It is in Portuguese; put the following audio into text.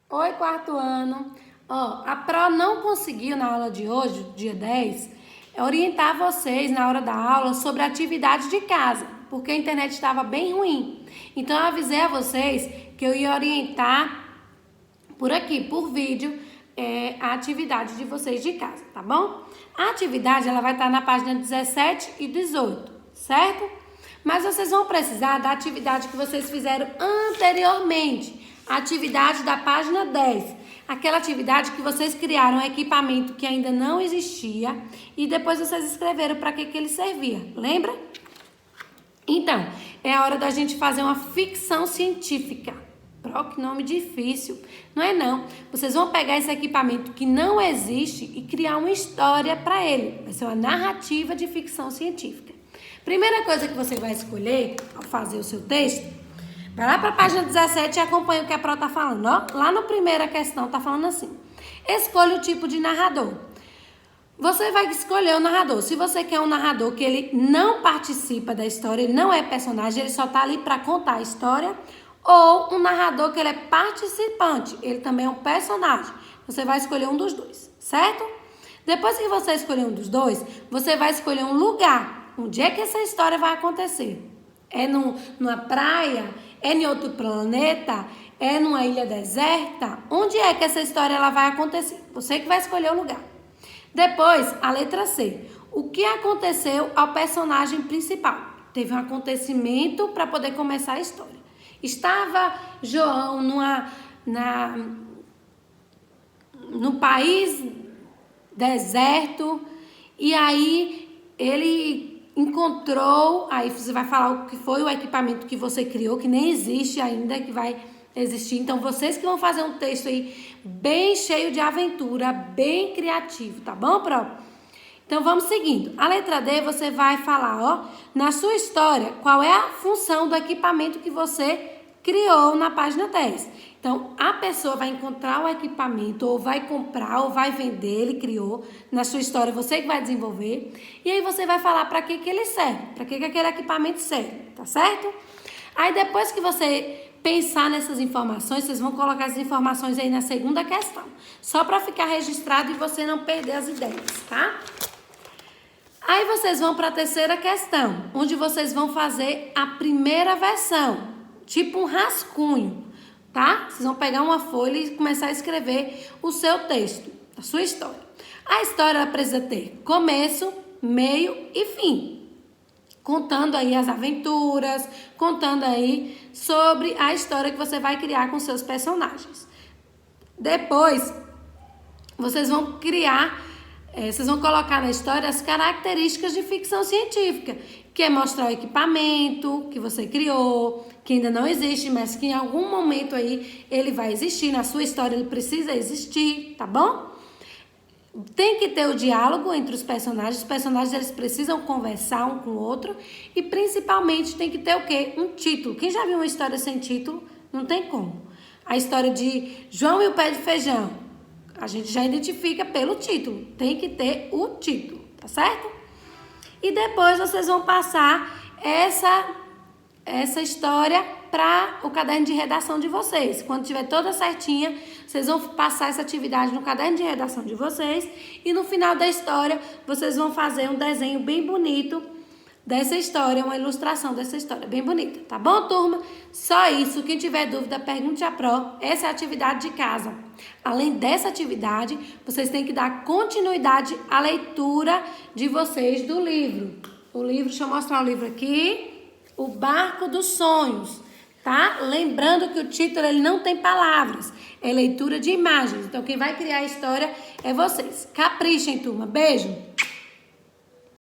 Oi, quarto ano. A Pro não conseguiu na aula de hoje, dia 10, orientar vocês na hora da aula sobre a atividade de casa, porque a internet estava bem ruim. Então eu avisei a vocês que eu ia orientar por aqui, por vídeo, a atividade de vocês de casa, tá bom? A atividade ela vai estar na página 17 e 18, certo? Mas vocês vão precisar da atividade que vocês fizeram anteriormente, a atividade da página 10. Aquela atividade que vocês criaram um equipamento que ainda não existia e depois vocês escreveram para que ele servia, lembra? Então, é a hora da gente fazer uma ficção científica. Que nome difícil. Não é não. Vocês vão pegar esse equipamento que não existe e criar uma história para ele. Vai ser uma narrativa de ficção científica. Primeira coisa que você vai escolher ao fazer o seu texto, vai lá para a página 17 e acompanha o que a Pro está falando. Lá na primeira questão está falando assim. Escolha o tipo de narrador. Você vai escolher o narrador. Se você quer um narrador que ele não participa da história, ele não é personagem, ele só está ali para contar a história, ou um narrador que ele é participante, ele também é um personagem. Você vai escolher um dos dois, certo? Depois que você escolher um dos dois, você vai escolher um lugar. Onde é que essa história vai acontecer? É numa praia? É em outro planeta? É numa ilha deserta? Onde é que essa história ela vai acontecer? Você que vai escolher o lugar. Depois, a letra C. O que aconteceu ao personagem principal? Teve um acontecimento para poder começar a história. Estava João no país deserto e aí ele encontrou, aí você vai falar o que foi o equipamento que você criou, que nem existe ainda, que vai existir. Então, vocês que vão fazer um texto aí bem cheio de aventura, bem criativo, tá bom, Pro? Então, vamos seguindo. A letra D, você vai falar, na sua história, qual é a função do equipamento que você criou na página 10. Então, a pessoa vai encontrar o equipamento, ou vai comprar, ou vai vender, ele criou. Na sua história, você que vai desenvolver. E aí, você vai falar para que ele serve, para que aquele equipamento serve, tá certo? Aí, depois que você pensar nessas informações, vocês vão colocar as informações aí na segunda questão. Só para ficar registrado e você não perder as ideias, tá? Aí vocês vão para a terceira questão, onde vocês vão fazer a primeira versão, tipo um rascunho, tá? Vocês vão pegar uma folha e começar a escrever o seu texto, a sua história. A história ela precisa ter começo, meio e fim, contando aí as aventuras, contando aí sobre a história que você vai criar com seus personagens. Depois, vocês vão vocês vão colocar na história as características de ficção científica, que é mostrar o equipamento que você criou, que ainda não existe, mas que em algum momento aí ele vai existir, na sua história ele precisa existir, tá bom? Tem que ter o diálogo entre os personagens eles precisam conversar um com o outro e principalmente tem que ter o quê? Um título. Quem já viu uma história sem título, não tem como. A história de João e o Pé de Feijão, a gente já identifica pelo título. Tem que ter o título, tá certo? E depois vocês vão passar essa história para o caderno de redação de vocês. Quando tiver toda certinha, vocês vão passar essa atividade no caderno de redação de vocês. E no final da história, vocês vão fazer um desenho bem bonito dessa história, uma ilustração dessa história bem bonita, tá bom, turma? Só isso. Quem tiver dúvida, pergunte à Pro. Essa é a atividade de casa. Além dessa atividade, vocês têm que dar continuidade à leitura de vocês do livro. O livro, deixa eu mostrar o livro aqui, O Barco dos Sonhos, tá? Lembrando que o título ele não tem palavras, é leitura de imagens. Então, quem vai criar a história é vocês. Caprichem, turma. Beijo!